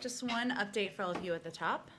just one update for all of you at the top.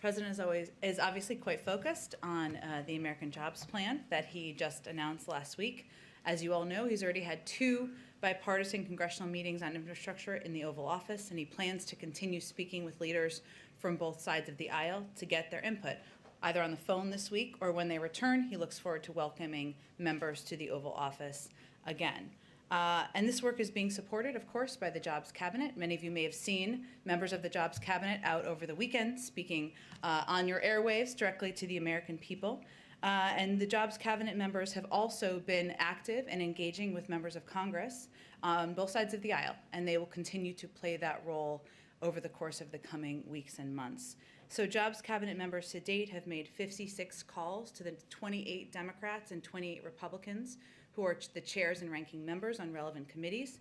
President is obviously quite focused on the American Jobs Plan that he just announced last week. As you all know, he's already had 2 bipartisan congressional meetings on infrastructure in the Oval Office, and he plans to continue speaking with leaders from both sides of the aisle to get their input, either on the phone this week or when they return. He looks forward to welcoming members to the Oval Office again. And this work is being supported, of course, by the Jobs Cabinet. Many of you may have seen members of the Jobs Cabinet out over the weekend speaking on your airwaves directly to the American people. And the Jobs Cabinet members have also been active and engaging with members of Congress on both sides of the aisle, and they will continue to play that role over the course of the coming weeks and months. So Jobs Cabinet members to date have made 56 calls to the 28 Democrats and 28 Republicans who are the chairs and ranking members on relevant committees.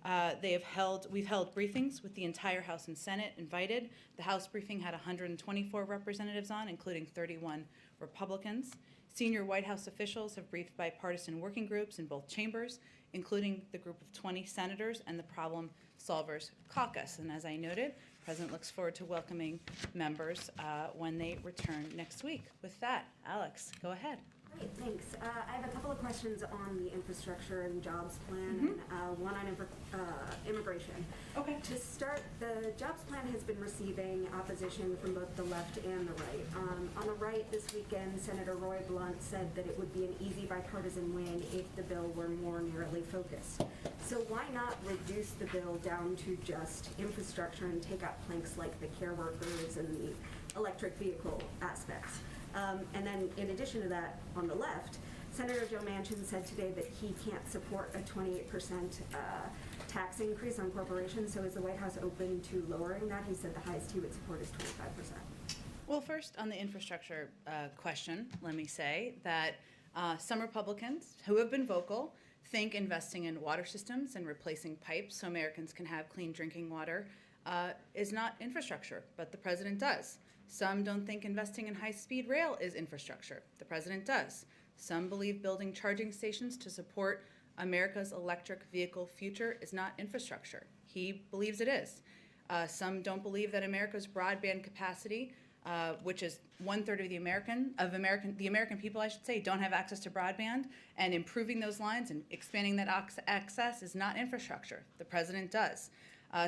We've held briefings with the entire House and Senate invited. The House briefing had 124 representatives on, including 31 Republicans. Senior White House officials have briefed bipartisan working groups in both chambers, including the group of 20 senators and the Problem Solvers Caucus. And as I noted, the President looks forward to welcoming members when they return next week. With that, Alex, go ahead. Great, thanks. I have a couple of questions on the infrastructure and jobs plan, and one on immigration. Okay. To start, the jobs plan has been receiving opposition from both the left and the right. On the right this weekend, Senator Roy Blunt said that it would be an easy bipartisan win if the bill were more narrowly focused. So why not reduce the bill down to just infrastructure and take out planks like the care workers and the electric vehicle aspects? And then in addition to that, on the left, Senator Joe Manchin said today that he can't support a 28% tax increase on corporations. So is the White House open to lowering that? He said the highest he would support is 25%. Well, first, on the infrastructure question, let me say that some Republicans who have been vocal think investing in water systems and replacing pipes so Americans can have clean drinking water is not infrastructure, but the President does. Some don't think investing in high-speed rail is infrastructure. The President does. Some believe building charging stations to support America's electric vehicle future is not infrastructure. He believes it is. Some don't believe that America's broadband capacity, which is 1/3 of the American people, I should say, don't have access to broadband, and improving those lines and expanding that access is not infrastructure. The President does.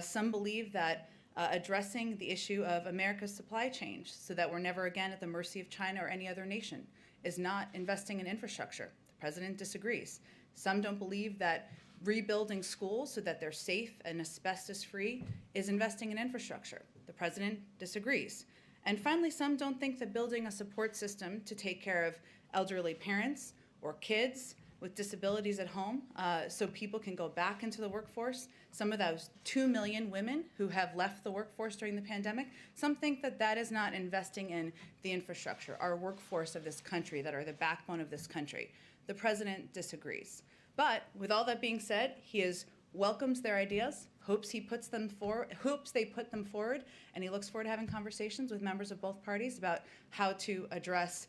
Some believe that addressing the issue of America's supply chain so that we're never again at the mercy of China or any other nation is not investing in infrastructure. The President disagrees. Some don't believe that rebuilding schools so that they're safe and asbestos-free is investing in infrastructure. The President disagrees. And finally, some don't think that building a support system to take care of elderly parents or kids with disabilities at home so people can go back into the workforce. Some of those 2 million women who have left the workforce during the pandemic, some think that that is not investing in the infrastructure, our workforce of this country that are the backbone of this country. The President disagrees. But with all that being said, he welcomes their ideas, hopes they put them forward, and he looks forward to having conversations with members of both parties about how to address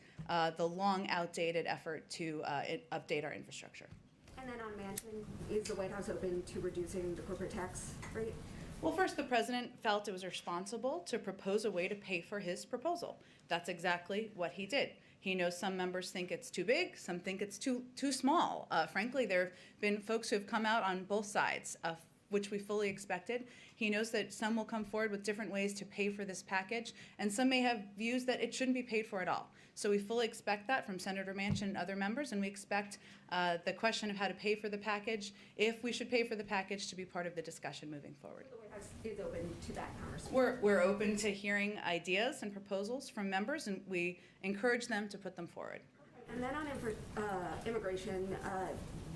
the long outdated effort to update our infrastructure. And then on Manchin, is the White House open to reducing the corporate tax rate? Well, first, the President felt it was responsible to propose a way to pay for his proposal. That's exactly what he did. He knows some members think it's too big, some think it's too small. Frankly, there have been folks who have come out on both sides, which we fully expected. He knows that some will come forward with different ways to pay for this package, and some may have views that it shouldn't be paid for at all. So we fully expect that from Senator Manchin and other members, and we expect the question of how to pay for the package, if we should pay for the package, to be part of the discussion moving forward. The White House is open to that conversation. We're open to hearing ideas and proposals from members, and we encourage them to put them forward. And then on immigration,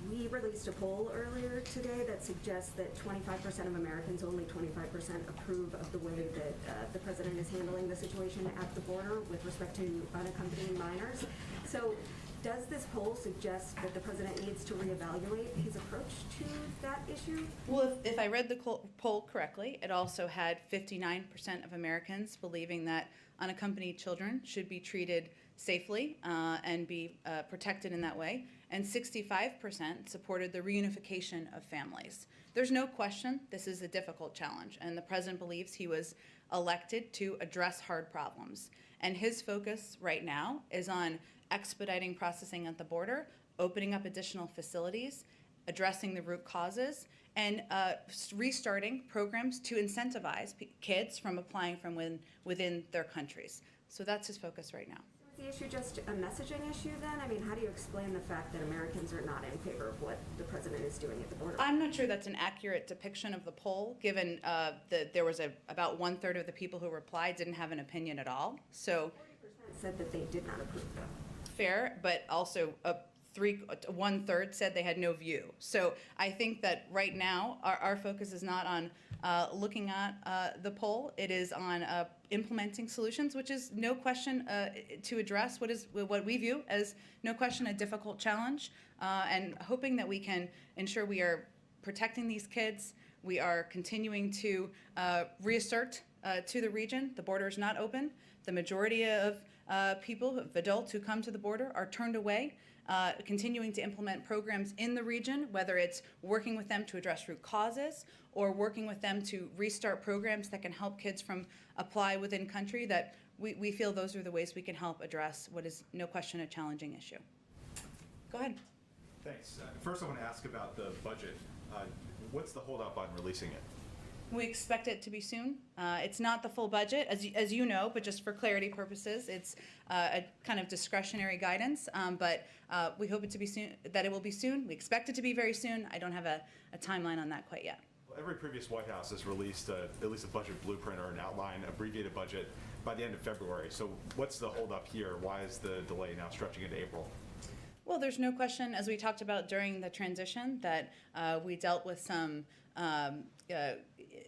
we released a poll earlier today that suggests that 25% of Americans, only 25%, approve of the way that the President is handling the situation at the border with respect to unaccompanied minors. So does this poll suggest that the President needs to reevaluate his approach to that issue? Well, if I read the poll correctly, it also had 59% of Americans believing that unaccompanied children should be treated safely and be protected in that way. And 65% supported the reunification of families. There's no question this is a difficult challenge, and the president believes he was elected to address hard problems. And his focus right now is on expediting processing at the border, opening up additional facilities, addressing the root causes, and restarting programs to incentivize kids from applying from within their countries. So that's his focus right now. So is the issue just a messaging issue then? I mean, how do you explain the fact that Americans are not in favor of what the president is doing at the border? I'm not sure that's an accurate depiction of the poll, given that there was about 1/3 of the people who replied didn't have an opinion at all. So 40% said that they did not approve though. Fair, but also 1/3 said they had no view. So I think that right now our focus is not on looking at the poll. It is on implementing solutions, which is no question to address what we view as no question a difficult challenge, and hoping that we can ensure we are protecting these kids. We are continuing to reassert to the region. The border is not open. The majority of people, of adults who come to the border, are turned away. Continuing to implement programs in the region, whether it's working with them to address root causes or working with them to restart programs that can help kids from apply within country, that we feel those are the ways we can help address what is no question a challenging issue. Go ahead. Thanks. First I want to ask about the budget. What's the holdup on releasing it? We expect it to be soon. It's not the full budget, as you know, but just for clarity purposes, it's a kind of discretionary guidance. But we hope it to be soon. That it will be soon. We expect it to be very soon. I don't have a timeline on that quite yet. Well, every previous White House has released at least a budget blueprint or an outline, abbreviated budget, by the end of February. So what's the holdup here? Why is the delay now stretching into April? Well, there's no question, as we talked about during the transition, that we dealt with some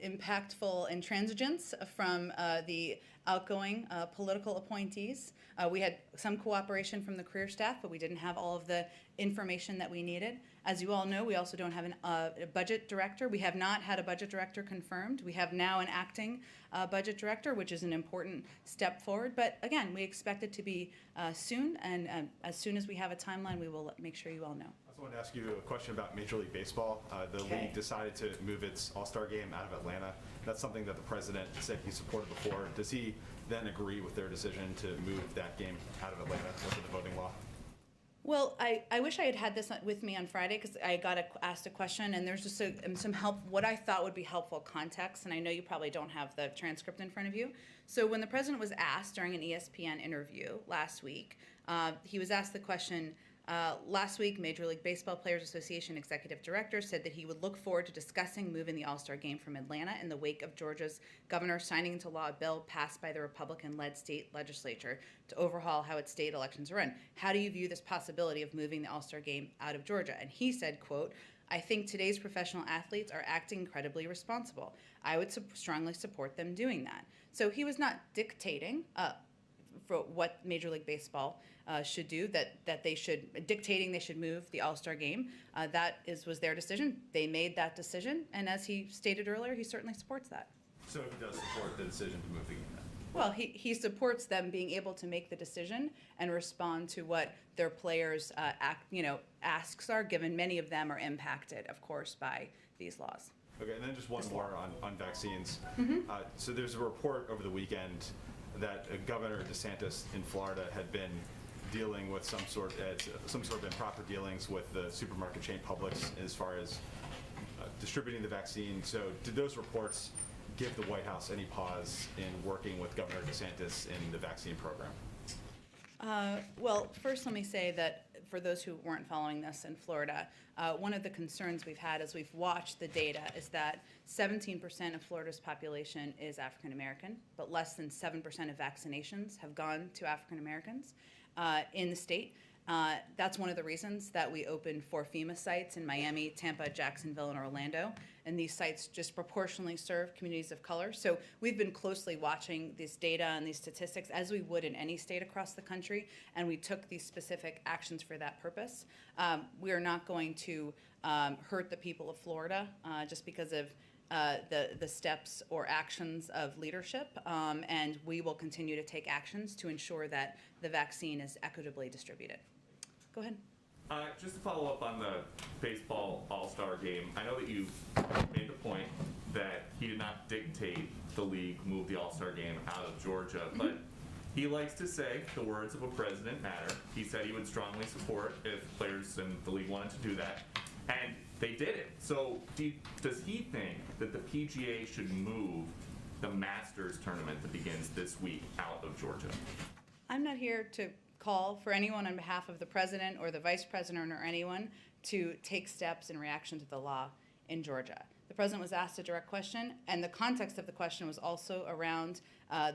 impactful intransigence from the outgoing political appointees. We had some cooperation from the career staff, but we didn't have all of the information that we needed. As you all know, we also don't have a budget director. We have not had a budget director confirmed. We have now an acting budget director, which is an important step forward. But again, we expect it to be soon, and as soon as we have a timeline, we will make sure you all know. I also want to ask you a question about Major League Baseball. The league decided to move its All-Star game out of Atlanta. That's something that the president said he supported before. Does he then agree with their decision to move that game out of Atlanta under the voting law? Well, I wish I had had this with me on Friday, because I got asked a question, and there's just some help, what I thought would be helpful context, and I know you probably don't have the transcript in front of you. So when the president was asked during an ESPN interview last week, he was asked the question, last week, Major League Baseball Players Association executive director said that he would look forward to discussing moving the All-Star game from Atlanta in the wake of Georgia's governor signing into law a bill passed by the Republican-led state legislature to overhaul how its state elections are run. How do you view this possibility of moving the All-Star game out of Georgia? And he said, quote, "I think today's professional athletes are acting incredibly responsible. I would strongly support them doing that." So he was not dictating for what Major League Baseball should do, that they should, dictating they should move the All-Star game. That was their decision. They made that decision, and as he stated earlier, he certainly supports that. So he does support the decision to move the game then? Well, he supports them being able to make the decision and respond to what their players' asks are, given many of them are impacted, of course, by these laws. Okay, and then just one more on vaccines. Mm-hmm. So there's a report over the weekend that Governor DeSantis in Florida had been dealing with some sort of improper dealings with the supermarket chain Publix as far as distributing the vaccine. So did those reports give the White House any pause in working with Governor DeSantis in the vaccine program? Well, first let me say that for those who weren't following this in Florida, one of the concerns we've had as we've watched the data is that 17% of Florida's population is African American, but less than 7% of vaccinations have gone to African Americans in the state. That's one of the reasons that we opened 4 FEMA sites in Miami, Tampa, Jacksonville, and Orlando. And these sites disproportionately serve communities of color. So we've been closely watching this data and these statistics, as we would in any state across the country, and we took these specific actions for that purpose. We are not going to hurt the people of Florida just because of the steps or actions of leadership, and we will continue to take actions to ensure that the vaccine is equitably distributed. Go ahead. Just to follow up on the baseball all-star game, I know that you made the point that he did not dictate the league move the all-star game out of Georgia, but he likes to say the words of a president matter. He said he would strongly support if players in the league wanted to do that, and they did it. So does he think that the PGA should move the Masters tournament that begins this week out of Georgia? I'm not here to call for anyone on behalf of the president or the vice president or anyone to take steps in reaction to the law in Georgia. The president was asked a direct question, and the context of the question was also around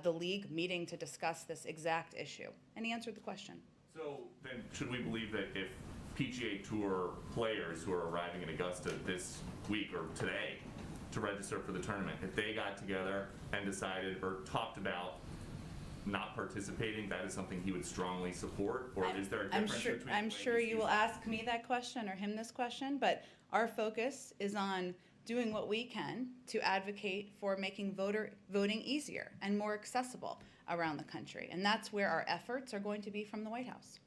the league meeting to discuss this exact issue, and he answered the question. So then should we believe that if PGA Tour players who are arriving in Augusta this week or today to register for the tournament, if they got together and decided or talked about not participating, that is something he would strongly support? Or is there a difference between the way I'm sure he you will sees it? ask me that question or him this question, but our focus is on doing what we can to advocate for making voting easier and more accessible around the country. And that's where our efforts are going to be from the White House.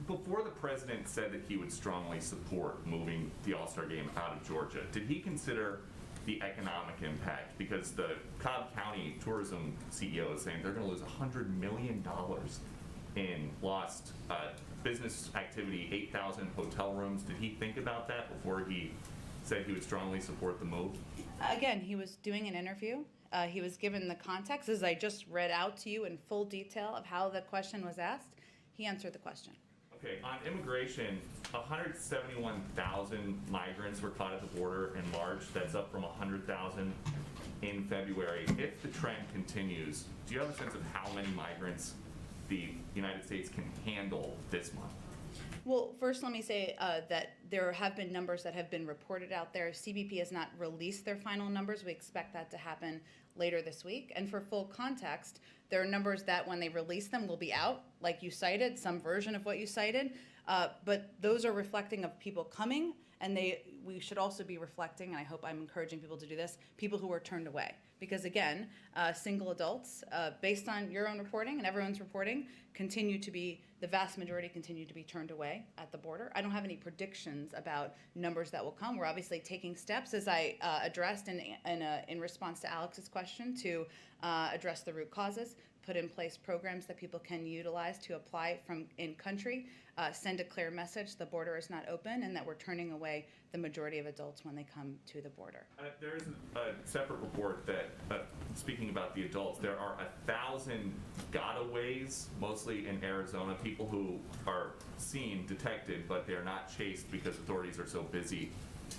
Before the president said that he would strongly support moving the All-Star game out of Georgia, did he consider the economic impact? Because the Cobb County tourism CEO is saying they're going to lose $100 million in lost business activity, 8,000 hotel rooms. Did he think about that before he said he would strongly support the move? Again, he was doing an interview. He was given the context, as I just read out to you in full detail of how the question was asked. He answered the question. Okay, on immigration, 171,000 migrants were caught at the border in March. That's up from 100,000 in February. If the trend continues, do you have a sense of how many migrants the United States can handle this month? Well, first let me say that there have been numbers that have been reported out there. CBP has not released their final numbers. We expect that to happen later this week. And for full context, there are numbers that when they release them will be out, like you cited, some version of what you cited. But those are reflecting of people coming, and we should also be reflecting, and I hope I'm encouraging people to do this, people who are turned away. Because again, single adults, based on your own reporting and everyone's reporting, the vast majority continue to be turned away at the border. I don't have any predictions about numbers that will come. We're obviously taking steps, as I addressed in response to Alex's question, to address the root causes, put in place programs that people can utilize to apply from in country, send a clear message the border is not open and that we're turning away the majority of adults when they come to the border. There is a separate report that, speaking about the adults, there are 1,000 gotaways, mostly in Arizona, people who are seen, detected, but they're not chased because authorities are so busy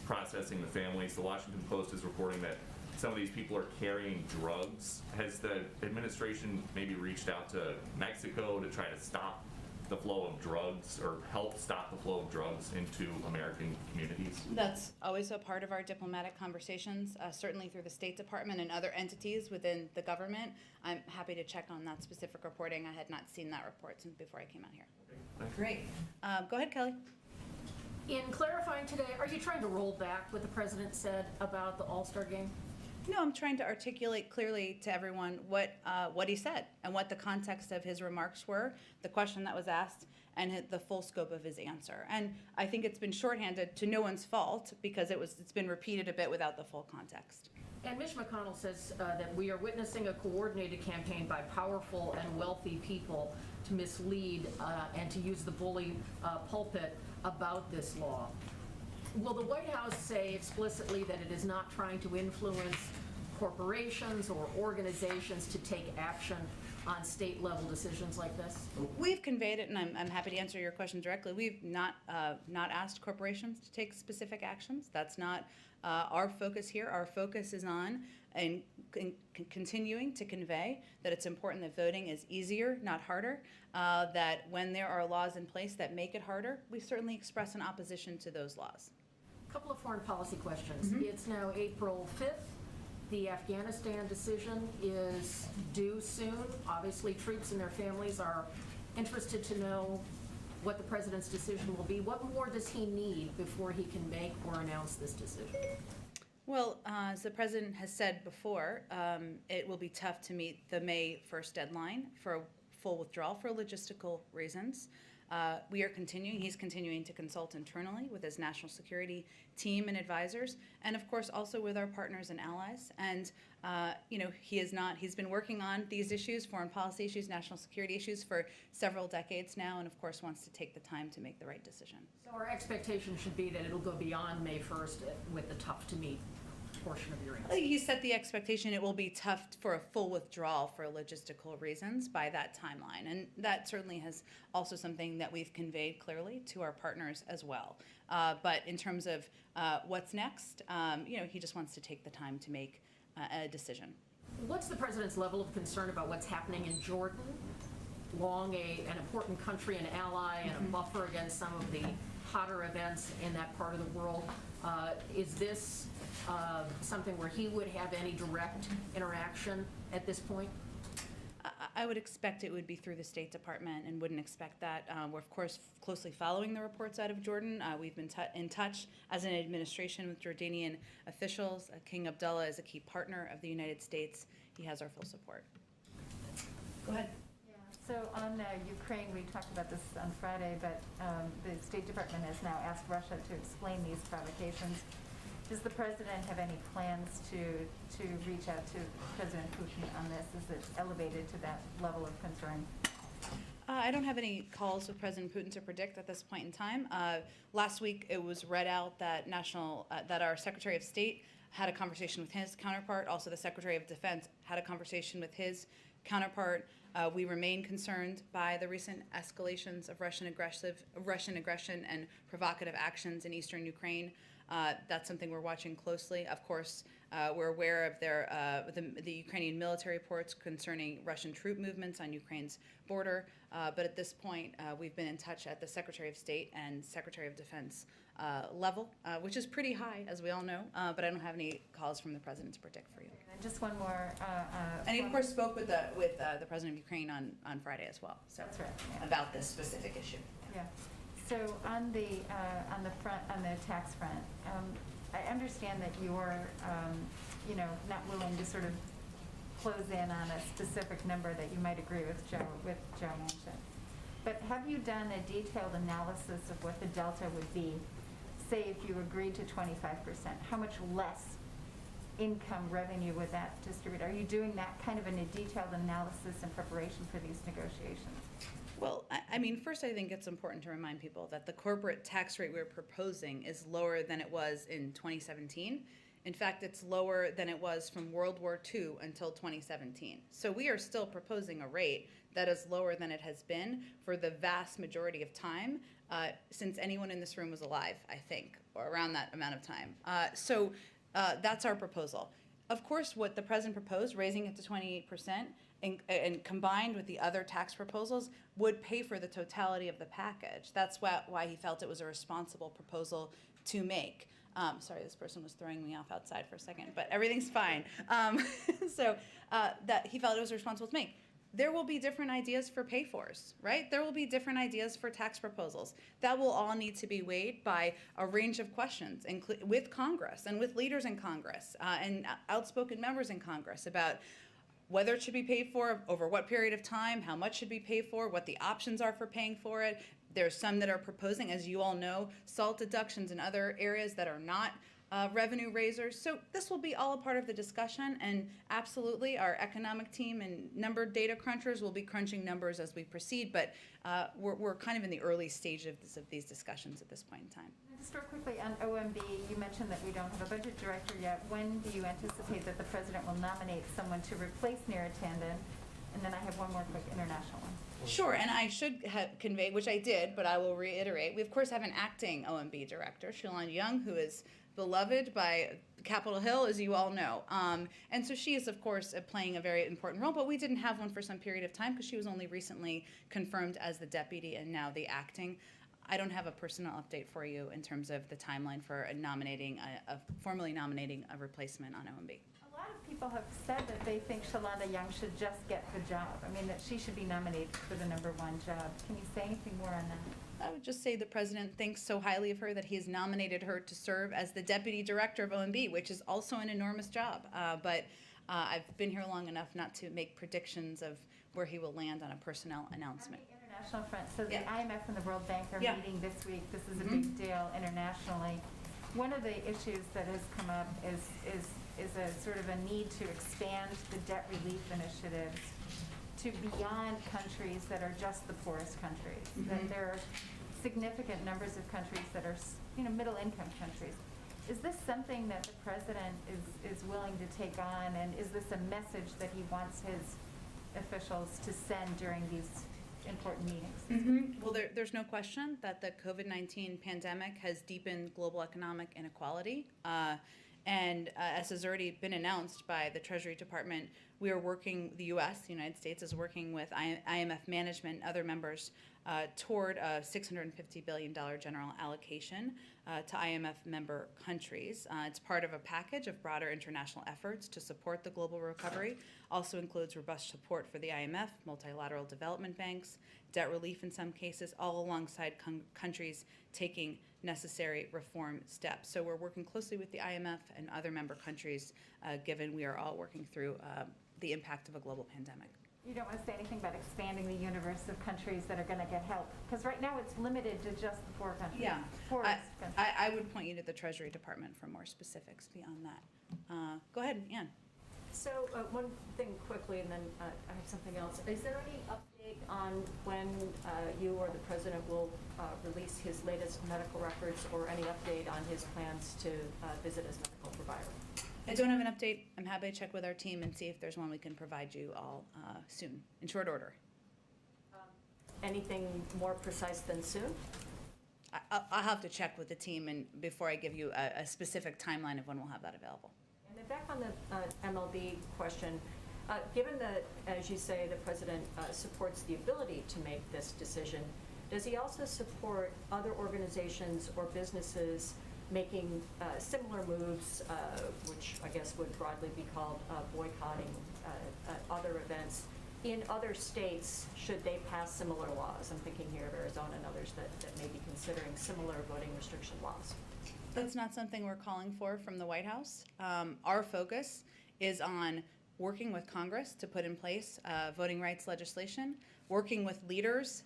processing the families. The Washington Post is reporting that some of these people are carrying drugs. Has the administration maybe reached out to Mexico to try to stop the flow of drugs or help stop the flow of drugs into American communities? That's always a part of our diplomatic conversations, certainly through the State Department and other entities within the government. I'm happy to check on that specific reporting. I had not seen that report since before I came out here. Okay, Great. Go ahead, Kelly. In clarifying today, are you trying to roll back what the president said about the All-Star game? No, I'm trying to articulate clearly to everyone what he said and what the context of his remarks were, the question that was asked, and the full scope of his answer. And I think it's been shorthanded to no one's fault because it's been repeated a bit without the full context. And Mitch McConnell says that we are witnessing a coordinated campaign by powerful and wealthy people to mislead and to use the bully pulpit about this law. Will the White House say explicitly that it is not trying to influence corporations or organizations to take action on state-level decisions like this? We've conveyed it, and I'm happy to answer your question directly. We've not asked corporations to take specific actions. That's not our focus here. Our focus is on continuing to convey that it's important that voting is easier, not harder, that when there are laws in place that make it harder, we certainly express an opposition to those laws. A couple of foreign policy questions. It's now April 5th. The Afghanistan decision is due soon. Obviously, troops and their families are interested to know what the president's decision will be. What more does he need before he can make or announce this decision? Well, as the president has said before, it will be tough to meet the May 1st deadline for a full withdrawal for logistical reasons. He's continuing to consult internally with his national security team and advisors, and of course also with our partners and allies. And, he's been working on these issues, foreign policy issues, national security issues for several decades now, and of course wants to take the time to make the right decision. So our expectation should be that it'll go beyond May 1st with the tough-to-meet portion of your answer. He set the expectation it will be tough for a full withdrawal for logistical reasons by that timeline. And that certainly has also something that we've conveyed clearly to our partners as well. But in terms of what's next, he just wants to take the time to make a decision. What's the president's level of concern about what's happening in Jordan? Long an important country, an ally, and a buffer against some of the hotter events in that part of the world. Is this something where he would have any direct interaction at this point? I would expect it would be through the State Department and wouldn't expect that. We're, of course, closely following the reports out of Jordan. We've been in touch as an administration with Jordanian officials. King Abdullah is a key partner of the United States. He has our full support. Go ahead. So on Ukraine, we talked about this on Friday, but the State Department has now asked Russia to explain these provocations. Does the president have any plans to reach out to President Putin on this? Is it elevated to that level of concern? I don't have any calls with President Putin to predict at this point in time. Last week, it was read out that that our Secretary of State had a conversation with his counterpart. Also, the Secretary of Defense had a conversation with his counterpart. We remain concerned by the recent escalations of Russian aggression and provocative actions in eastern Ukraine. That's something we're watching closely. Of course, we're aware of the Ukrainian military reports concerning Russian troop movements on Ukraine's border. But at this point, we've been in touch at the Secretary of State and Secretary of Defense level, which is pretty high, as we all know. But I don't have any calls from the president to predict for you. And just one more. And he, of course, spoke with the president of Ukraine on Friday as well. So That's right. Yeah. about this specific issue. Yeah. So on the tax front, I understand that you're not willing to sort of close in on a specific number that you might agree with Joe mentioned. But have you done a detailed analysis of what the delta would be, say if you agreed to 25%? How much less income revenue would that distribute? Are you doing that kind of in a detailed analysis in preparation for these negotiations? Well, I mean, first, I think it's important to remind people that the corporate tax rate we're proposing is lower than it was in 2017. In fact, it's lower than it was from World War II until 2017. So we are still proposing a rate that is lower than it has been for the vast majority of time since anyone in this room was alive, I think, or around that amount of time. So that's our proposal. Of course, what the president proposed, raising it to 28%, and combined with the other tax proposals, would pay for the totality of the package. That's why he felt it was a responsible proposal to make. Sorry, this person was throwing me off outside for a second, but everything's fine. So that he felt it was responsible to make. There will be different ideas for pay-fors, right? There will be different ideas for tax proposals. That will all need to be weighed by a range of questions with Congress and with leaders in Congress and outspoken members in Congress about whether it should be paid for, over what period of time, how much should be paid for, what the options are for paying for it. There's some that are proposing, as you all know, SALT deductions in other areas that are not revenue raisers. So this will be all a part of the discussion, and absolutely our economic team and numbered data crunchers will be crunching numbers as we proceed, but we're kind of in the early stage of these discussions at this point in time. Just real quickly on OMB, you mentioned that we don't have a budget director yet. When do you anticipate that the president will nominate someone to replace Neera Tanden? And then I have one more quick international one. Sure, and I should have conveyed, which I did, but I will reiterate, we of course have an acting OMB director, Shilon Young, who is beloved by Capitol Hill, as you all know. And so she is, of course, playing a very important role, but we didn't have one for some period of time because she was only recently confirmed as the deputy and now the acting. I don't have a personal update for you in terms of the timeline for formally nominating a replacement on OMB. A A lot of people have said that they think Shalanda Young should just get the job. I mean, that she should be nominated for the #1 job. Can you say anything more on that? I would just say the president thinks so highly of her that he has nominated her to serve as the deputy director of OMB, which is also an enormous job. But I've been here long enough not to make predictions of where he will land on a personnel announcement. On the international front, so the Yeah. IMF and the World Bank are Yeah. meeting this week. This is a Mhm. big deal internationally. One of the issues that has come up is a sort of a need to expand the debt relief initiatives to beyond countries that are just the poorest countries. That Mhm. there are significant numbers of countries that are, middle income countries. Is this something that the president is willing to take on, and is this a message that he wants his officials to send during these important meetings? Well, there's no question that the COVID-19 pandemic has deepened global economic inequality. And as has already been announced by the Treasury Department, we are working, the U.S., the United States, is working with IMF management and other members toward a $650 billion general allocation to IMF member countries. It's part of a package of broader international efforts to support the global recovery. Also includes robust support for the IMF, multilateral development banks, debt relief in some cases, all alongside countries taking necessary reform steps. So we're working closely with the IMF and other member countries, given we are all working through the impact of a global pandemic. You don't want to say anything about expanding the universe of countries that are going to get help? Because right now it's limited to just the poor countries. Yeah, Poorest countries. I would point you to the Treasury Department for more specifics beyond that. Go ahead, Ann. So one thing quickly, and then I have something else. Is there any update on when you or the president will release his latest medical records, or any update on his plans to visit his medical provider? I don't have an update. I'm happy to check with our team and see if there's one we can provide you all soon, in short order. Anything more precise than soon? I'll have to check with the team and before I give you a specific timeline of when we'll have that available. And then back on the MLB question, given that, as you say, the president supports the ability to make this decision, does he also support other organizations or businesses making similar moves, which I guess would broadly be called boycotting other events in other states should they pass similar laws? I'm thinking here of Arizona and others that may be considering similar voting restriction laws. That's not something we're calling for from the White House. Our focus is on working with Congress to put in place voting rights legislation, working with leaders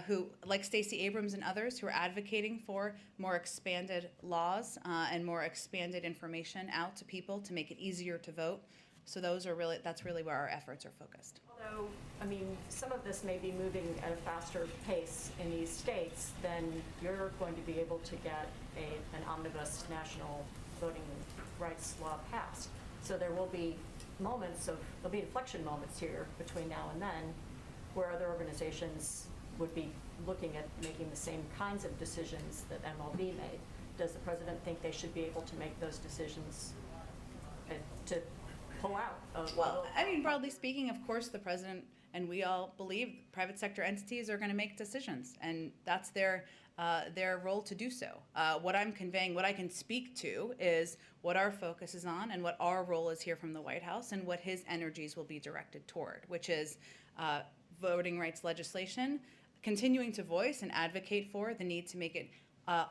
who, like Stacey Abrams and others, who are advocating for more expanded laws and more expanded information out to people to make it easier to vote. So that's really where our efforts are focused. Although, I mean, some of this may be moving at a faster pace in these states, then you're going to be able to get an omnibus national voting rights law passed. So there will be there'll be inflection moments here between now and then where other organizations would be looking at making the same kinds of decisions that MLB made. Does the president think they should be able to make those decisions to pull out of? Well, I mean, broadly speaking, of course, the president and we all believe private sector entities are going to make decisions, and that's their role to do so. What I'm conveying, what I can speak to, is what our focus is on and what our role is here from the White House and what his energies will be directed toward, which is voting rights legislation, continuing to voice and advocate for the need to make it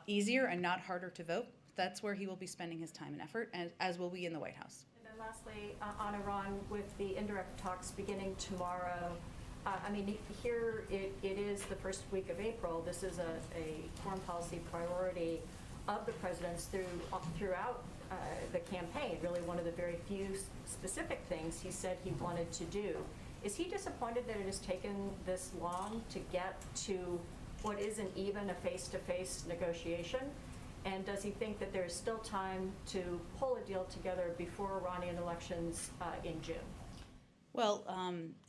easier and not harder to vote. That's where he will be spending his time and effort, as will we in the White House. And then lastly, on Iran, with the indirect talks beginning tomorrow, I mean, here it is the first week of April. This is a foreign policy priority of the president's throughout the campaign, really one of the very few specific things he said he wanted to do. Is he disappointed that it has taken this long to get to what isn't even a face-to-face negotiation? And does he think that there's still time to pull a deal together before Iranian elections in June? Well,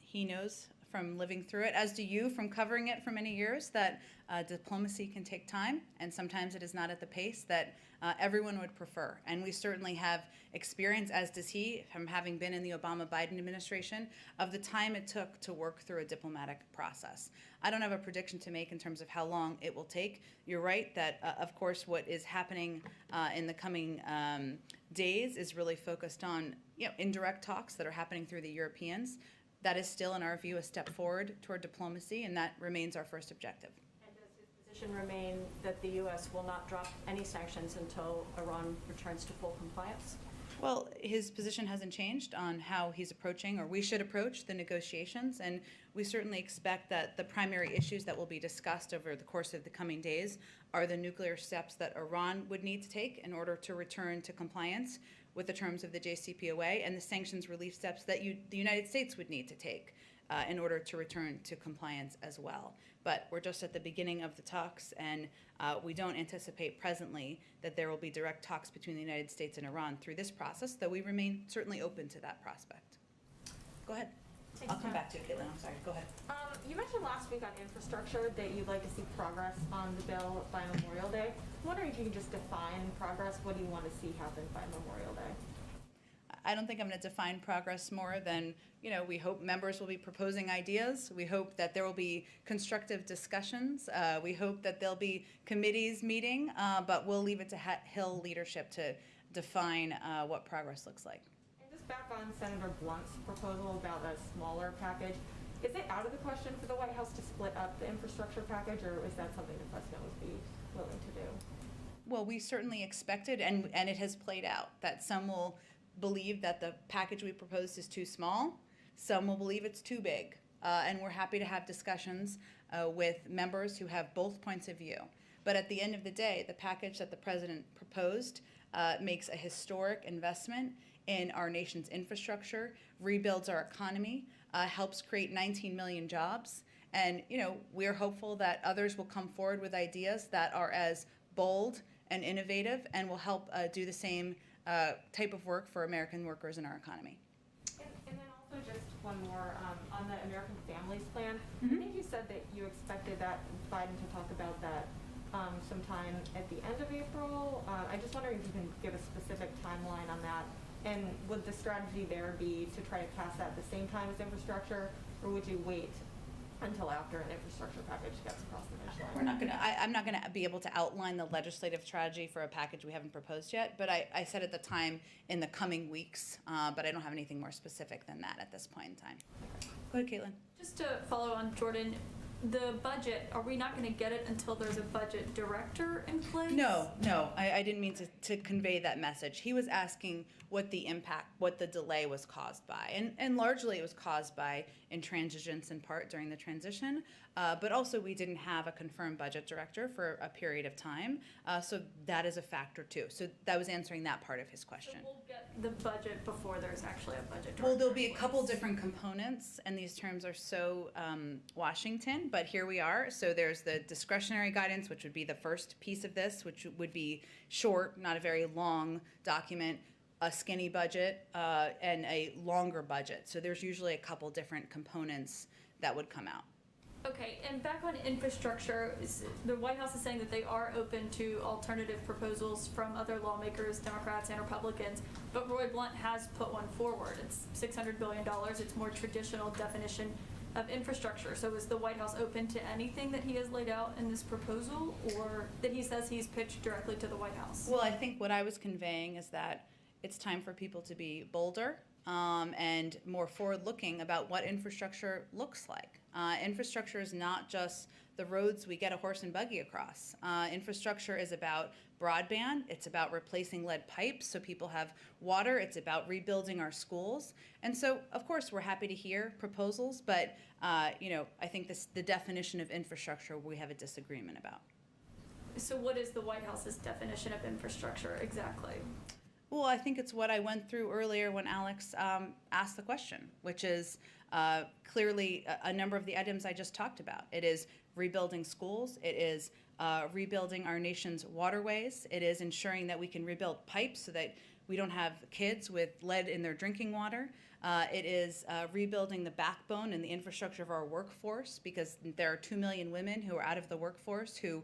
he knows from living through it, as do you from covering it for many years, that diplomacy can take time, and sometimes it is not at the pace that everyone would prefer. And we certainly have experience, as does he, from having been in the Obama-Biden administration, of the time it took to work through a diplomatic process. I don't have a prediction to make in terms of how long it will take. You're right that, of course, what is happening in the coming days is really focused on indirect talks that are happening through the Europeans. That is still, in our view, a step forward toward diplomacy, and that remains our first objective. And does his position remain that the U.S. will not drop any sanctions until Iran returns to full compliance? Well, his position hasn't changed on how he's approaching, or we should approach, the negotiations, and we certainly expect that the primary issues that will be discussed over the course of the coming days are the nuclear steps that Iran would need to take in order to return to compliance with the terms of the JCPOA, and the sanctions relief steps that the United States would need to take in order to return to compliance as well. But we're just at the beginning of the talks, and we don't anticipate presently that there will be direct talks between the United States and Iran through this process, though we remain certainly open to that prospect. Go ahead. Thanks, I'll come Jen. back to you, Caitlin. I'm sorry. Go ahead. You mentioned last week on infrastructure that you'd like to see progress on the bill by Memorial Day. I'm wondering if you can just define progress. What do you want to see happen by Memorial Day? I don't think I'm going to define progress more than, we hope members will be proposing ideas. We hope that there will be constructive discussions. We hope that there'll be committees meeting, but we'll leave it to Hill leadership to define what progress looks like. And just back on Senator Blunt's proposal about a smaller package, is it out of the question for the White House to split up the infrastructure package, or is that something the president would be willing to do? Well, we certainly expected, and it has played out, that some will believe that the package we proposed is too small. Some will believe it's too big. And we're happy to have discussions with members who have both points of view. But at the end of the day, the package that the president proposed makes a historic investment in our nation's infrastructure, rebuilds our economy, helps create 19 million jobs. And, we're hopeful that others will come forward with ideas that are as bold and innovative and will help do the same type of work for American workers in our economy. And then also just one more on the American Families Plan. I think you said that you expected that Biden to talk about that sometime at the end of April. I just wondering if you can give a specific timeline on that. And would the strategy there be to try to pass that at the same time as infrastructure, or would you wait until after an infrastructure package gets across the finish line? I'm not gonna be able to outline the legislative strategy for a package we haven't proposed yet, but I said at the time in the coming weeks, but I don't have anything more specific than that at this point in time. Go ahead, Caitlin. Just to follow on Jordan, the budget, are we not going to get it until there's a budget director in place? No, I didn't mean to convey that message. He was asking what the impact, what the delay was caused by. And largely it was caused by intransigence in part during the transition, but also we didn't have a confirmed budget director for a period of time, so that is a factor too. So that was answering that part of his question. So we'll get the budget before there's actually a budget director. Well, there'll be in a couple place. different components, and these terms are so Washington, but here we are. So there's the discretionary guidance, which would be the first piece of this, which would be short, not a very long document, a skinny budget, and a longer budget. So there's usually a couple different components that would come out. Okay, and back on infrastructure, the White House is saying that they are open to alternative proposals from other lawmakers, Democrats and Republicans, but Roy Blunt has put one forward. It's $600 billion. It's more traditional definition of infrastructure. So is the White House open to anything that he has laid out in this proposal, or that he says he's pitched directly to the White House? Well, I think what I was conveying is that it's time for people to be bolder and more forward-looking about what infrastructure looks like. Infrastructure is not just the roads we get a horse and buggy across. Infrastructure is about broadband. It's about replacing lead pipes so people have water. It's about rebuilding our schools. And so, of course, we're happy to hear proposals, but I think the definition of infrastructure we have a disagreement about. So what is the White House's definition of infrastructure exactly? Well, I think it's what I went through earlier when Alex asked the question, which is clearly a number of the items I just talked about. It is rebuilding schools. It is rebuilding our nation's waterways. It is ensuring that we can rebuild pipes so that we don't have kids with lead in their drinking water. It is rebuilding the backbone and the infrastructure of our workforce, because there are 2 million women who are out of the workforce who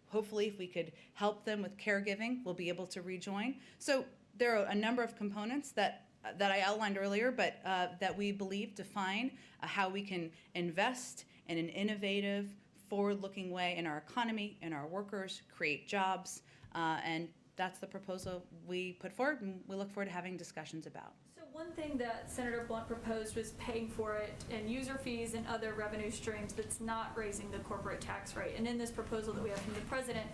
hopefully, if we could help them with caregiving, will be able to rejoin. So there are a number of components that I outlined earlier, but that we believe define how we can invest in an innovative, forward-looking way in our economy, in our workers, create jobs, and that's the proposal we put forward, and we look forward to having discussions about. So one thing that Senator Blunt proposed was paying for it in user fees and other revenue streams that's not raising the corporate tax rate. And in this proposal that we have from the president,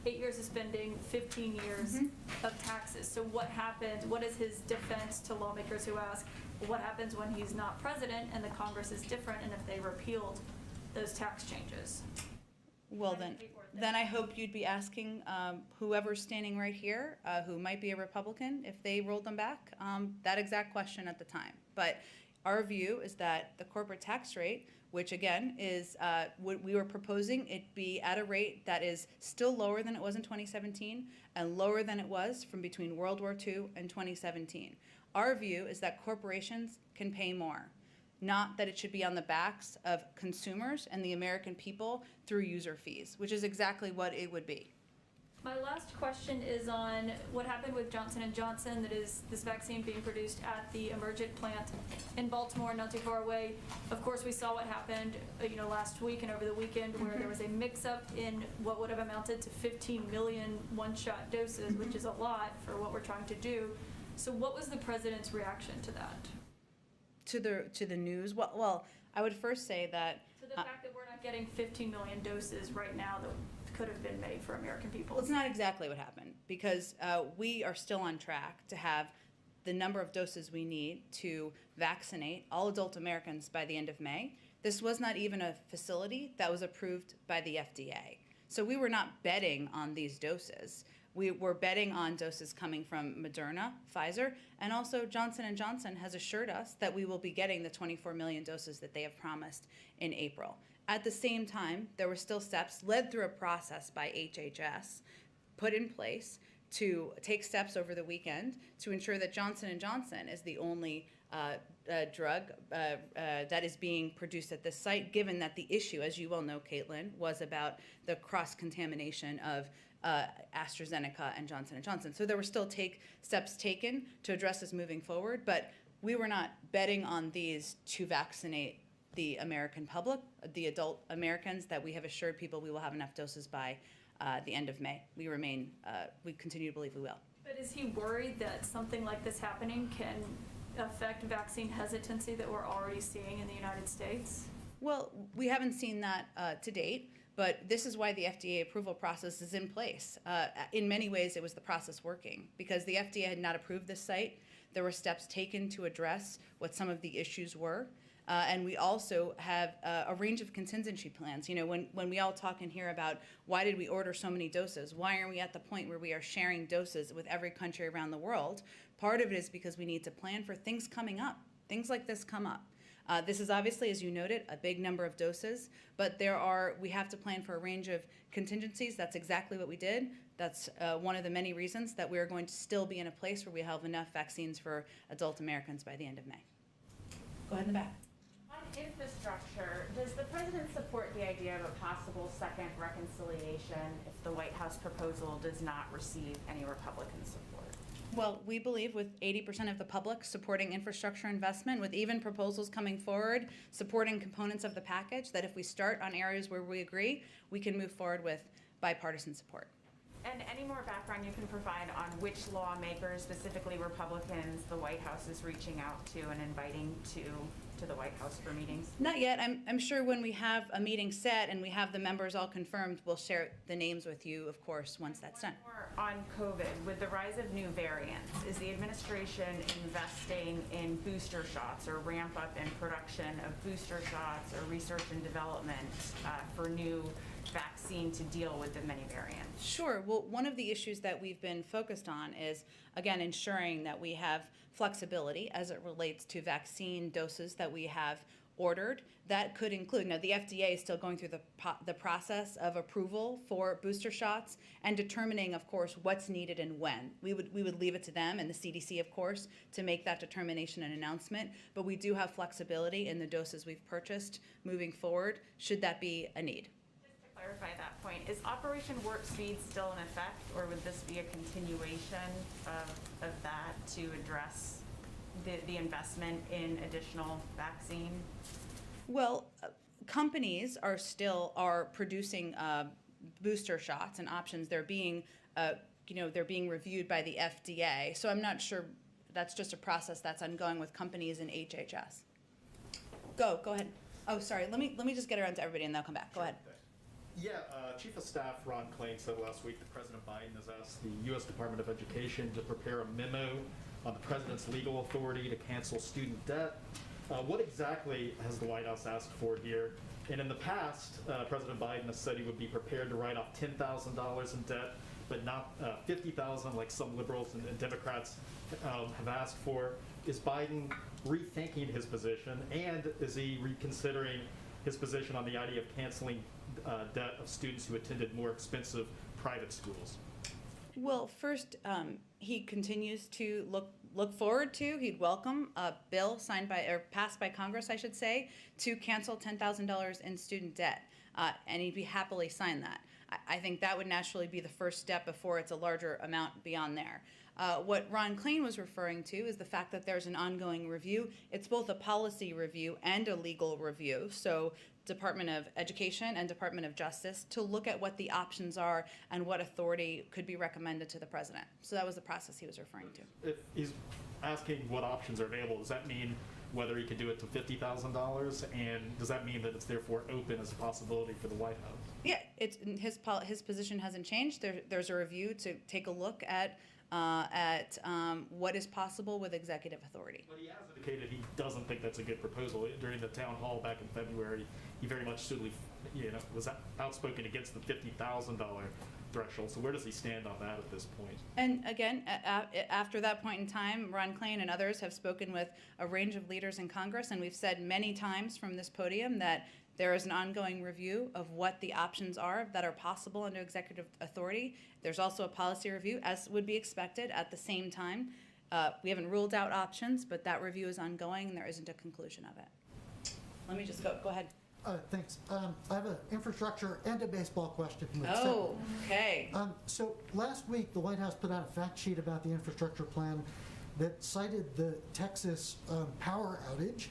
8 years of spending, 15 years of taxes. So what happens, what is his defense to lawmakers who ask, well, what happens when he's not president and the Congress is different, and if they repealed those tax changes? Well, then I hope you'd be asking whoever's standing right here, who might be a Republican, if they rolled them back, that exact question at the time. But our view is that the corporate tax rate, which again is what we were proposing, it be at a rate that is still lower than it was in 2017 and lower than it was from between World War II and 2017. Our view is that corporations can pay more, not that it should be on the backs of consumers and the American people through user fees, which is exactly what it would be. My last question is on what happened with Johnson & Johnson, that is this vaccine being produced at the Emergent plant in Baltimore, not too far away. Of course, we saw what happened last week and over the weekend, where there was a mix-up in what would have amounted to 15 million one-shot doses, which is a lot for what we're trying to do. So what was the president's reaction to that? To the news? Well, I would first say that So the fact that we're not getting 15 million doses right now that could have been made for American people. Well, it's not exactly what happened, because we are still on track to have the number of doses we need to vaccinate all adult Americans by the end of May. This was not even a facility that was approved by the FDA. So we were not betting on these doses. We were betting on doses coming from Moderna, Pfizer, and also Johnson & Johnson has assured us that we will be getting the 24 million doses that they have promised in April. At the same time, there were still steps led through a process by HHS put in place to take steps over the weekend to ensure that Johnson & Johnson is the only drug that is being produced at this site, given that the issue, as you well know, Caitlin, was about the cross-contamination of AstraZeneca and Johnson & Johnson. So there were still steps taken to address this moving forward, but we were not betting on these to vaccinate the American public, the adult Americans, that we have assured people we will have enough doses by the end of May. We continue to believe we will. But is he worried that something like this happening can affect vaccine hesitancy that we're already seeing in the United States? Well, we haven't seen that to date, but this is why the FDA approval process is in place. In many ways, it was the process working, because the FDA had not approved this site. There were steps taken to address what some of the issues were. And we also have a range of contingency plans. When we all talk in here about why did we order so many doses, why aren't we at the point where we are sharing doses with every country around the world? Part of it is because we need to plan for things coming up. Things like this come up. This is obviously, as you noted, a big number of doses, but we have to plan for a range of contingencies. That's exactly what we did. That's one of the many reasons that we are going to still be in a place where we have enough vaccines for adult Americans by the end of May. Go ahead in the back. Infrastructure, does the president support the idea of a possible second reconciliation if the White House proposal does not receive any Republican support? Well, we believe with 80% of the public supporting infrastructure investment, with even proposals coming forward supporting components of the package, that if we start on areas where we agree, we can move forward with bipartisan support. And any more background you can provide on which lawmakers, specifically Republicans, the White House is reaching out to and inviting to the White House for meetings? Not yet. I'm sure when we have a meeting set and we have the members all confirmed, we'll share the names with you, of course, once that's done. More on COVID, with the rise of new variants, is the administration investing in booster shots or ramp up in production of booster shots or research and development for new vaccine to deal with the many variants? Sure. Well, one of the issues that we've been focused on is, again, ensuring that we have flexibility as it relates to vaccine doses that we have ordered. That could include, now the FDA is still going through the process of approval for booster shots and determining, of course, what's needed and when. We would leave it to them and the CDC, of course, to make that determination and announcement, but we do have flexibility in the doses we've purchased moving forward, should that be a need. Just to clarify that point, is Operation Warp Speed still in effect, or would this be a continuation of that to address the investment in additional vaccine? Well, companies are producing booster shots and options. They're being, they're being reviewed by the FDA. So I'm not sure. That's just a process that's ongoing with companies and HHS. Go ahead. Oh, sorry. Let me just get around to everybody and they'll come back. Go ahead. Yeah, Chief of Staff Ron Klain said last week that President Biden has asked the U.S. Department of Education to prepare a memo on the president's legal authority to cancel student debt. What exactly has the White House asked for here? And in the past, President Biden has said he would be prepared to write off $10,000 in debt, but not $50,000 like some liberals and Democrats have asked for. Is Biden rethinking his position, and is he reconsidering his position on the idea of canceling debt of students who attended more expensive private schools? Well, first, he continues to look forward to, he'd welcome a bill signed by, or passed by Congress, I should say, to cancel $10,000 in student debt, and he'd be happily sign that. I think that would naturally be the first step before it's a larger amount beyond there. What Ron Klain was referring to is the fact that there's an ongoing review. It's both a policy review and a legal review. So Department of Education and Department of Justice to look at what the options are and what authority could be recommended to the president. So that was the process he was referring to. If he's asking what options are available, does that mean whether he could do it to $50,000? And does that mean that it's therefore open as a possibility for the White House? Yeah, his position hasn't changed. There's a review to take a look at what is possible with executive authority. But he has indicated he doesn't think that's a good proposal. During the town hall back in February, he very much was outspoken against the $50,000 threshold. So where does he stand on that at this point? And again, after that point in time, Ron Klain and others have spoken with a range of leaders in Congress, and we've said many times from this podium that there is an ongoing review of what the options are that are possible under executive authority. There's also a policy review, as would be expected at the same time. We haven't ruled out options, but that review is ongoing and there isn't a conclusion of it. Let me just go ahead. Thanks. I have an infrastructure and a baseball question. Oh, okay. So last week, the White House put out a fact sheet about the infrastructure plan that cited the Texas power outage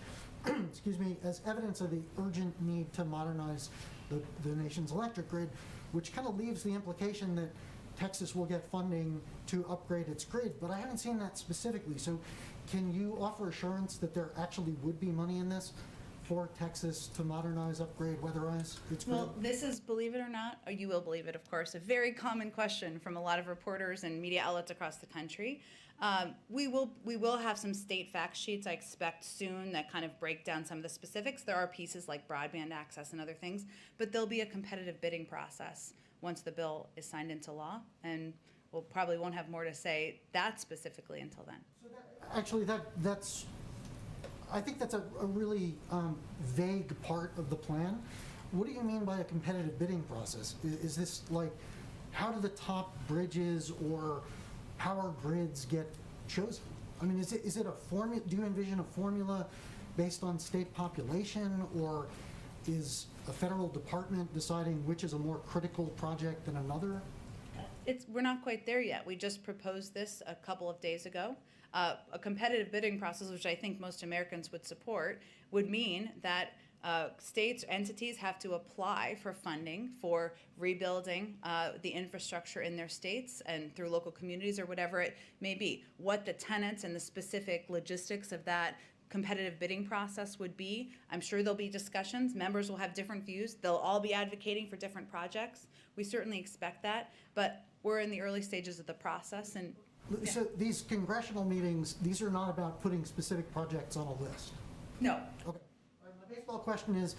excuse me, as evidence of the urgent need to modernize the nation's electric grid, which kind of leaves the implication that Texas will get funding to upgrade its grid, but I haven't seen that specifically. So can you offer assurance that there actually would be money in this for Texas to modernize, upgrade, weatherize its grid? Well, this is, believe it or not, or you will believe it, of course, a very common question from a lot of reporters and media outlets across the country. We will have some state fact sheets, I expect, soon that kind of break down some of the specifics. There are pieces like broadband access and other things, but there'll be a competitive bidding process once the bill is signed into law, and we'll probably won't have more to say that specifically until then. So that's I think that's a really vague part of the plan. What do you mean by a competitive bidding process? Is this like, how do the top bridges or power grids get chosen? I mean, is it a formula? Do you envision a formula based on state population, or is a federal department deciding which is a more critical project than another? We're not quite there yet. We just proposed this a couple of days ago. A competitive bidding process, which I think most Americans would support, would mean that states, entities have to apply for funding for rebuilding the infrastructure in their states and through local communities or whatever it may be. What the tenets and the specific logistics of that competitive bidding process would be, I'm sure there'll be discussions. Members will have different views. They'll all be advocating for different projects. We certainly expect that, but we're in the early stages of the process. And so these congressional meetings, these are not about putting specific projects on a list? No. Okay. My baseball question is,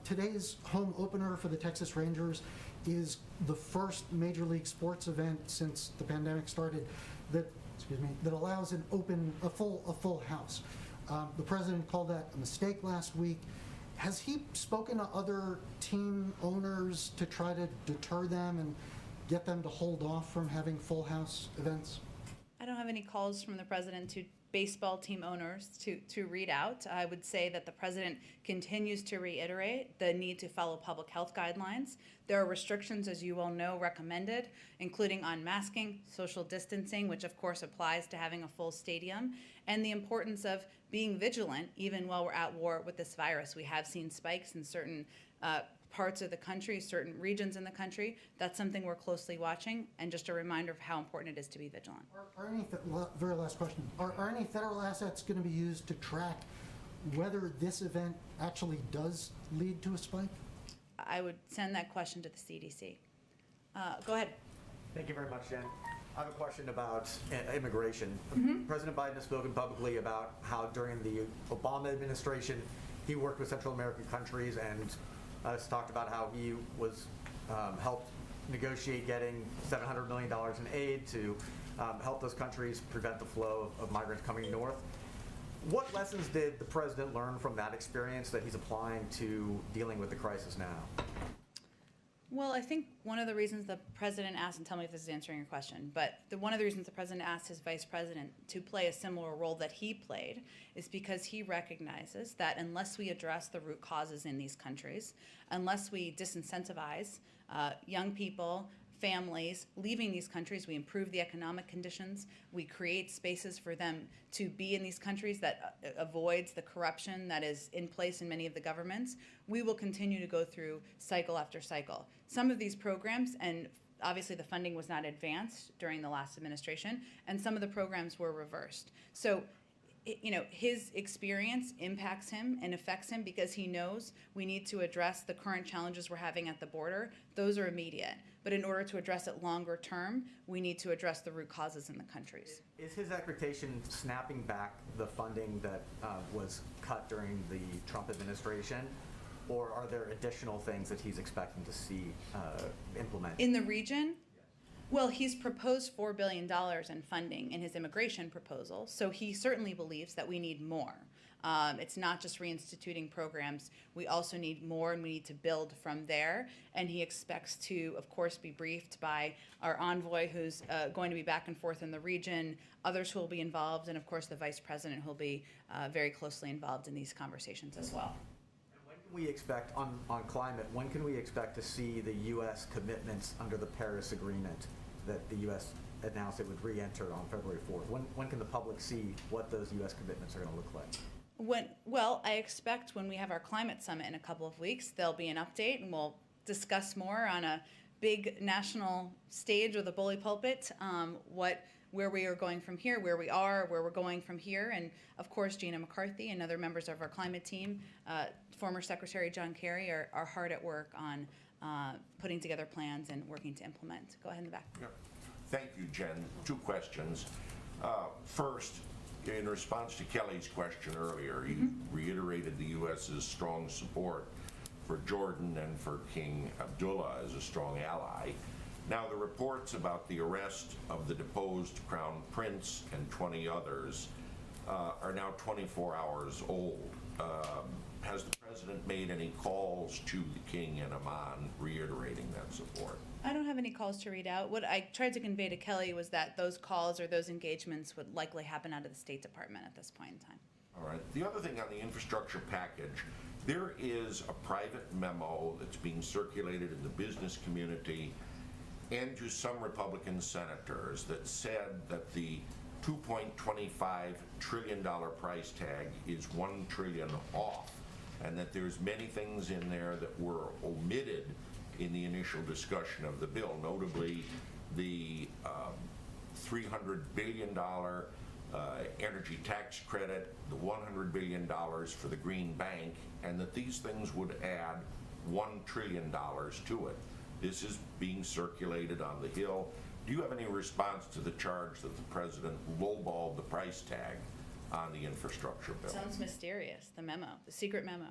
today's home opener for the Texas Rangers is the first major league sports event since the pandemic started that allows a full house. The president called that a mistake last week. Has he spoken to other team owners to try to deter them and get them to hold off from having full house events? I don't have any calls from the president to baseball team owners to read out. I would say that the president continues to reiterate the need to follow public health guidelines. There are restrictions, as you all know, recommended, including on masking, social distancing, which of course applies to having a full stadium, and the importance of being vigilant even while we're at war with this virus. We have seen spikes in certain parts of the country, certain regions in the country. That's something we're closely watching, and just a reminder of how important it is to be vigilant. Are any, very last question, are any federal assets going to be used to track whether this event actually does lead to a spike? I would send that question to the CDC. Go ahead. Thank you very much, Jen. I have a question about immigration. Mm-hmm. President Biden has spoken publicly about how during the Obama administration, he worked with Central American countries and has talked about how he was helped negotiate getting $700 million in aid to help those countries prevent the flow of migrants coming north. What lessons did the president learn from that experience that he's applying to dealing with the crisis now? Well, I think one of the reasons the president asked, and tell me if this is answering your question, but one of the reasons the president asked his vice president to play a similar role that he played is because he recognizes that unless we address the root causes in these countries, unless we disincentivize young people, families leaving these countries, we improve the economic conditions, we create spaces for them to be in these countries that avoids the corruption that is in place in many of the governments, we will continue to go through cycle after cycle. Some of these programs, and obviously the funding was not advanced during the last administration, and some of the programs were reversed. So, you know, his experience impacts him and affects him because he knows we need to address the current challenges we're having at the border. Those are immediate. But in order to address it longer term, we need to address the root causes in the countries. Is his expectation snapping back the funding that was cut during the Trump administration? Or are there additional things that he's expecting to see implemented? In the region? Well, he's proposed $4 billion in funding in his immigration proposal, so he certainly believes that we need more. It's not just reinstituting programs. We also need more, and we need to build from there. And he expects to, of course, be briefed by our envoy, who's going to be back and forth in the region, others who will be involved, and of course the vice president, who will be very closely involved in these conversations as well. When can we expect, on climate, when can we expect to see the U.S. commitments under the Paris Agreement that the U.S. announced it would re-enter on February 4th? When can the public see what those U.S. commitments are going to look like? Well, I expect when we have our climate summit in a couple of weeks, there'll be an update, and we'll discuss more on a big national stage with a bully pulpit, where we are going from here, where we are, where we're going from here. And of course, Gina McCarthy and other members of our climate team, former Secretary John Kerry, are hard at work on putting together plans and working to implement. Go ahead in the back. Yeah. Thank you, Jen. Two questions. First, in response to Kelly's question earlier, you reiterated the U.S.'s strong support for Jordan and for King Abdullah as a strong ally. Now, the reports about the arrest of the deposed Crown Prince and 20 others are now 24 hours old. Has the president made any calls to the king and Amman reiterating that support? I don't have any calls to read out. What I tried to convey to Kelly was that those calls or those engagements would likely happen out of the State Department at this point in time. All right. The other thing on the infrastructure package, there is a private memo that's being circulated in the business community and to some Republican senators that said that the $2.25 trillion price tag is $1 trillion off, and that there's many things in there that were omitted in the initial discussion of the bill, notably the $300 billion energy tax credit, the $100 billion for the Green Bank, and that these things would add $1 trillion to it. This is being circulated on the Hill. Do you have any response to the charge that the president lowballed the price tag on the infrastructure bill? Sounds mysterious, the memo, the secret memo.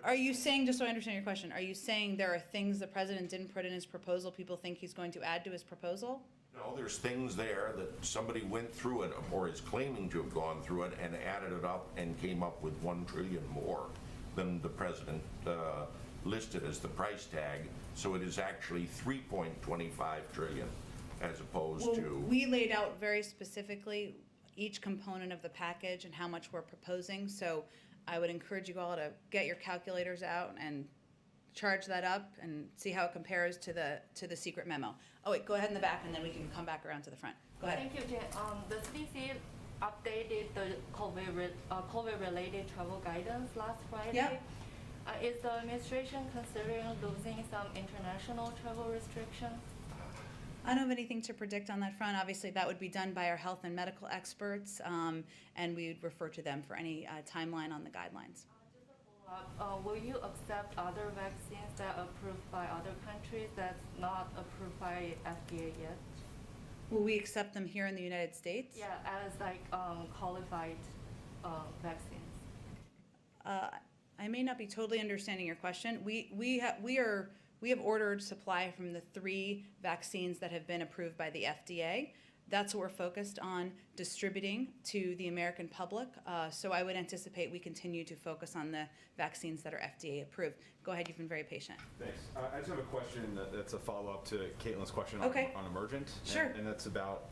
Are you saying, just so I understand your question, are you saying there are things the president didn't put in his proposal people think he's going to add to his proposal? No, there's things there that somebody went through it, or is claiming to have gone through it, and added it up and came up with 1 trillion more than the president listed as the price tag. So it is actually 3.25 trillion as opposed Well, to. we laid out very specifically each component of the package and how much we're proposing. So I would encourage you all to get your calculators out and charge that up and see how it compares to the secret memo. Oh wait, go ahead in the back and then we can come back around to the front. Go ahead. Thank you, Jen. The CDC updated the COVID-related travel guidance last Friday. Yeah. Is the administration considering losing some international travel restrictions? I don't have anything to predict on that front. Obviously, that would be done by our health and medical experts, and we would refer to them for any timeline on the guidelines. Will you accept other vaccines that are approved by other countries that's not approved by FDA yet? Will we accept them here in the United States? Yeah, as like qualified vaccines. I may not be totally understanding your question. We have ordered supply from the 3 vaccines that have been approved by the FDA. That's what we're focused on distributing to the American public. So I would anticipate we continue to focus on the vaccines that are FDA approved. Go ahead, you've been very patient. Thanks. I just have a question that's a follow-up to Caitlin's question Okay. on Emergent. Sure. And that's about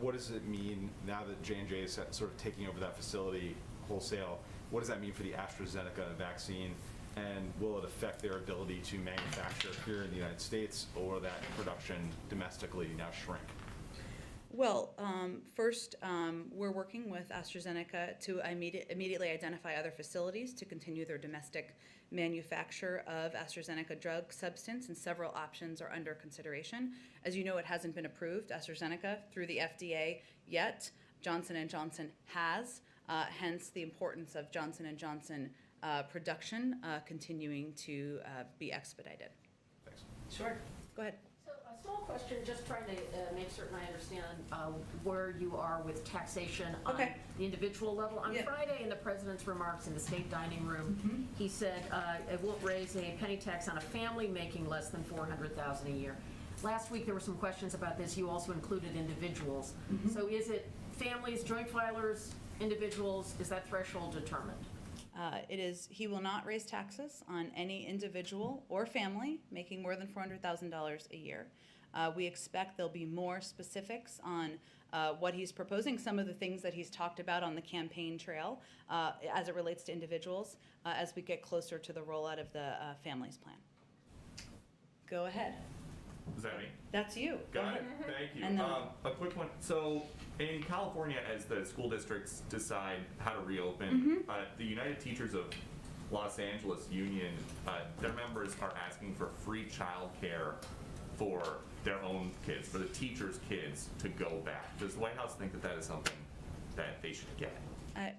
what does it mean now that J&J is sort of taking over that facility wholesale? What does that mean for the AstraZeneca vaccine? And will it affect their ability to manufacture here in the United States, or that production domestically now shrink? Well, first, we're working with AstraZeneca to immediately identify other facilities to continue their domestic manufacture of AstraZeneca drug substance, and several options are under consideration. As you know, it hasn't been approved, AstraZeneca, through the FDA yet. Johnson & Johnson has, hence the importance of Johnson & Johnson production continuing to be expedited. Thanks. Sure. Go ahead. So a small question, just trying to make certain I understand where you are with taxation on Okay. the individual level. On Yeah. Friday, in the president's remarks in the state dining room, he said it won't raise a penny tax on a family making less than $400,000 a year. Last week, there were some questions about this. You also included individuals. So is it families, joint filers, individuals? Is that threshold determined? He will not raise taxes on any individual or family making more than $400,000 a year. We expect there'll be more specifics on what he's proposing, some of the things that he's talked about on the campaign trail as it relates to individuals as we get closer to the rollout of the families plan. Go ahead. Is that me? That's you. Go Got ahead. it. Thank you. And then- A quick one. So in California, as the school districts decide how to reopen, the United Teachers of Los Angeles Union, their members are asking for free childcare for their own kids, for the teachers' kids to go back. Does the White House think that that is something that they should get?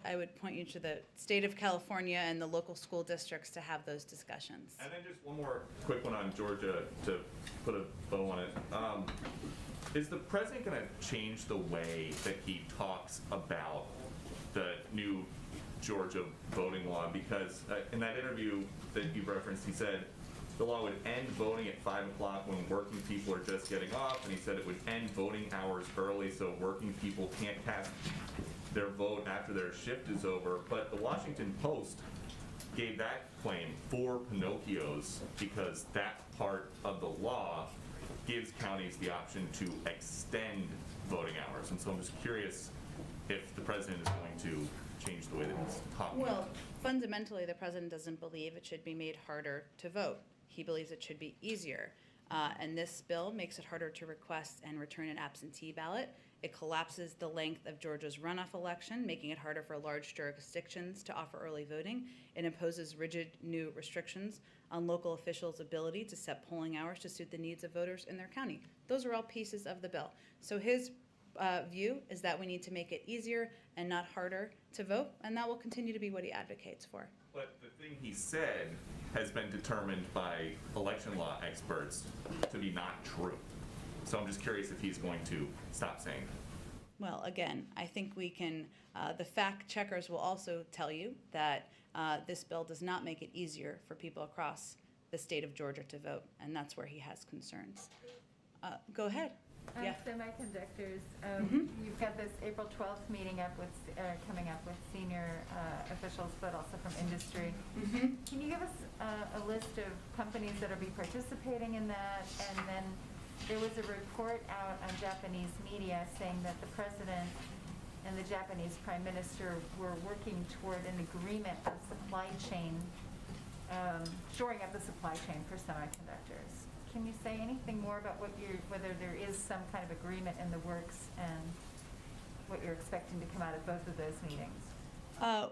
I would point you to the state of California and the local school districts to have those discussions. And then just one more quick one on Georgia to put a bow on it. Is the president going to change the way that he talks about the new Georgia voting law? Because in that interview that you referenced, he said the law would end voting at 5 o'clock when working people are just getting off, and he said it would end voting hours early so working people can't cast their vote after their shift is over. But the Washington Post gave that claim 4 Pinocchios because that part of the law gives counties the option to extend voting hours. And so I'm just curious if the president is going to change the way that he's talking. Well, fundamentally, the president doesn't believe it should be made harder to vote. He believes it should be easier. And this bill makes it harder to request and return an absentee ballot. It collapses the length of Georgia's runoff election, making it harder for large jurisdictions to offer early voting. It imposes rigid new restrictions on local officials' ability to set polling hours to suit the needs of voters in their county. Those are all pieces of the bill. So his view is that we need to make it easier and not harder to vote, and that will continue to be what he advocates for. But the thing he said has been determined by election law experts to be not true. So I'm just curious if he's going to stop saying that. Well, again, I think we can, the fact checkers will also tell you that this bill does not make it easier for people across the state of Georgia to vote, and that's where he has concerns. Go ahead. Yeah. Semiconductors, Mhm. you've got this April 12th meeting coming up with senior officials, but also from industry. Mhm. Can you give us a list of companies that will be participating in that? And then there was a report out on Japanese media saying that the president and the Japanese prime minister were working toward an agreement on supply chain, shoring up the supply chain for semiconductors. Can you say anything more about whether there is some kind of agreement in the works and what you're expecting to come out of both of those meetings?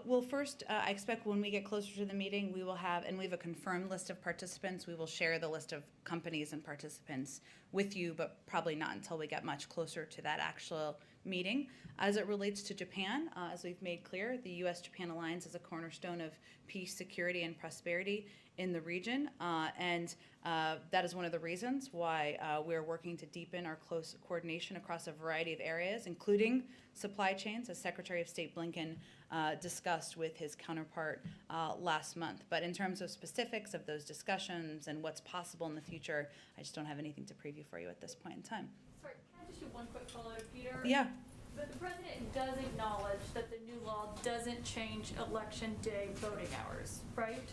Well, first, I expect when we get closer to the meeting, we will have, and we have a confirmed list of participants. We will share the list of companies and participants with you, but probably not until we get much closer to that actual meeting. As it relates to Japan, as we've made clear, the U.S.-Japan alliance is a cornerstone of peace, security, and prosperity in the region, and that is one of the reasons why we're working to deepen our close coordination across a variety of areas, including supply chains, as Secretary of State Blinken discussed with his counterpart last month. But in terms of specifics of those discussions and what's possible in the future, I just don't have anything to preview for you at this point in time. Sorry, can I just do one quick follow-up, Peter? Yeah. But the president does acknowledge that the new law doesn't change election day voting hours, right?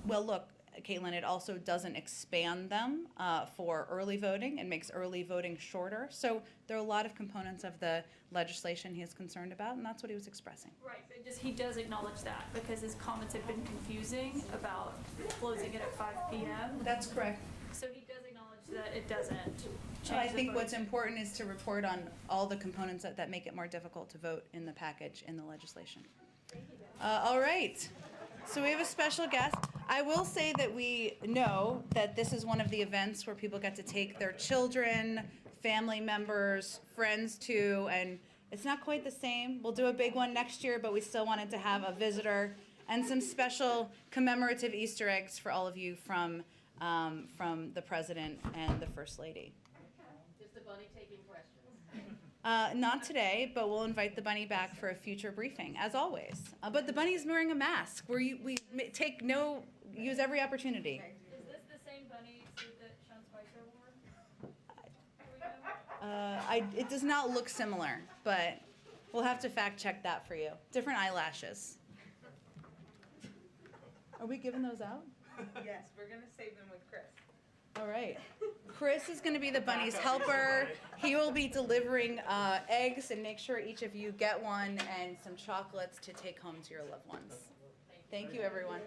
Well, look, Caitlin, it also doesn't expand them for early voting and makes early voting shorter. So there are a lot of components of the legislation he is concerned about, and that's what he was expressing. Right, but he does acknowledge that because his comments have been confusing about closing it at 5 p.m. That's correct. So he does acknowledge that it doesn't change I the think voting. what's important is to report on all the components that make it more difficult to vote in the package in the legislation. All right. So we have a special guest. I will say that we know that this is one of the events where people get to take their children, family members, friends too, and it's not quite the same. We'll do a big one next year, but we still wanted to have a visitor and some special commemorative Easter eggs for all of you from the President and the First Lady. Is the bunny taking questions? Not today, but we'll invite the bunny back for a future briefing, as always. But the bunny's wearing a mask. Use every opportunity. Is this the same bunny suit that Sean Spicer wore? Do we know? It does not look similar, but we'll have to fact check that for you. Different eyelashes. Are we giving those out? Yes, we're gonna save them with Chris. All right. Chris is going to be the bunny's helper. He will be delivering eggs, and make sure each of you get one and some chocolates to take home to your loved ones. Thank you, everyone.